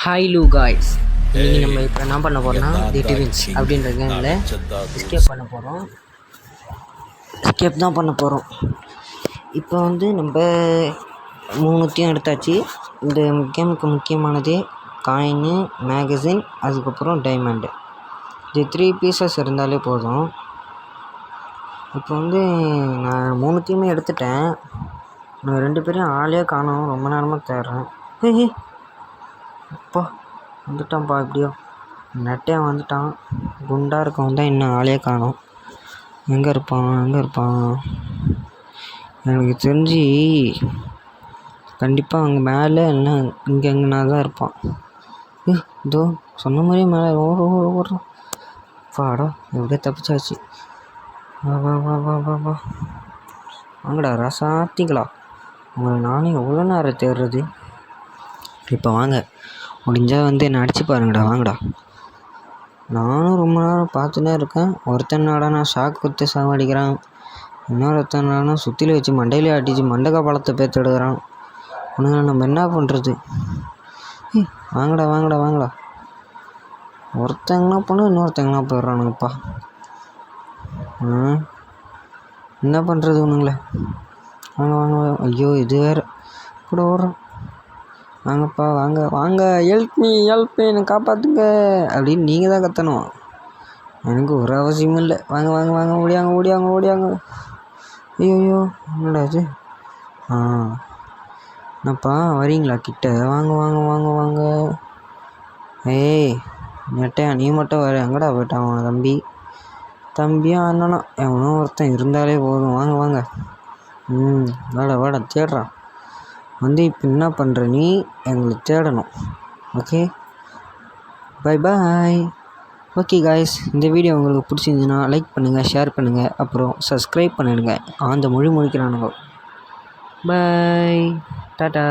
Hi லூ guys, இன்றைக்கி நம்ம இப்போ என்ன பண்ண போகிறோம்னா தி டிவின்ஸ் அப்படின்ற கேமில் எஸ்கேப் பண்ண போகிறோம். எஸ்கேப் தான் பண்ண போகிறோம். இப்போ வந்து நம்ம 3த்தையும் எடுத்தாச்சு. இந்த கேமுக்கு முக்கியமானதே காயினு, மேகசின், அதுக்கப்புறம் டைமண்டு. இது 3 பீசஸ் இருந்தாலே போதும். இப்போ வந்து நான் 3த்தையுமே எடுத்துட்டேன். நான் 2 பேரையும் ஆளே காணோம், ரொம்ப நேரமாக தேடுறேன். அப்பா வந்துட்டான்ப்பா, எப்படியோ நட்டையாக வந்துட்டான். குண்டாக இருக்கவன் தான் இன்னும் ஆளே காணோம். எங்கே இருப்பான் எனக்கு தெரிஞ்சு கண்டிப்பாக அங்கே மேலே என்ன இங்கே எங்கேனா தான் இருப்பான். இதோ சொன்ன மாதிரியே மேலே ஓடுறான். வாடா, எப்படியோ தப்பிச்சாச்சு. வா வா வா வா வா வா வாங்கடா ராசாத்திங்களா, உங்களை நானே எவ்வளோ நேரம் தேடுறது. இப்போ வாங்க, முடிஞ்சால் வந்து என்னை அடிச்சு பாருங்கடா, வாங்கடா. நானும் ரொம்ப நேரம் பார்த்துட்டே இருக்கேன். ஒருத்தனாடா நான் ஷாக் குத்து சாவடிக்கிறான், இன்னொருத்தனாடா சுற்றில வச்சு மண்டையிலே அடிச்சு மண்டக்கா பழத்தை பேத்து எடுக்கிறான். உனக்கு நம்ம என்ன பண்ணுறது? வாங்கடா வாங்கடா வாங்கடா. ஒருத்தங்கன்னா போனால் இன்னொருத்தங்கன்னா போயிடுறானுங்கப்பா. என்ன பண்ணுறது ஒன்றுங்களே? வாங்க வாங்க. ஐயோ, இது வேறு கூட ஓடுறோம். வாங்கப்பா வாங்க வாங்க, ஹெல்ப் மீ என்னை காப்பாற்றுங்க அப்படின்னு நீங்கள் தான் கத்தணும். எனக்கு ஒரு அவசியமும் இல்லை. வாங்க வாங்க வாங்க, ஓடியாங்க. ஐயோ என்னடா இது? என்னப்பா வரீங்களா கிட்ட? வாங்க வாங்க வாங்க வாங்க. ஏய் நெட்டையா, நீ மட்டும் வர? எங்கடா போயிட்டான் அவன் தம்பியும் அண்ணனா எவனோ ஒருத்தன் இருந்தாலே போதும். வாங்க வாங்க. வாடா தேடுறான் வந்து. இப்போ என்ன பண்ணுற நீ? எங்களை தேடணும். ஓகே, பாய். ஓகே காய்ஸ், இந்த வீடியோ உங்களுக்கு பிடிச்சிருந்துச்சுன்னா லைக் பண்ணுங்கள், ஷேர் பண்ணுங்கள், அப்புறம் சப்ஸ்கிரைப் பண்ணிடுங்க. அந்த மொழிக்கிறானுங்க. பாய், டாட்டா.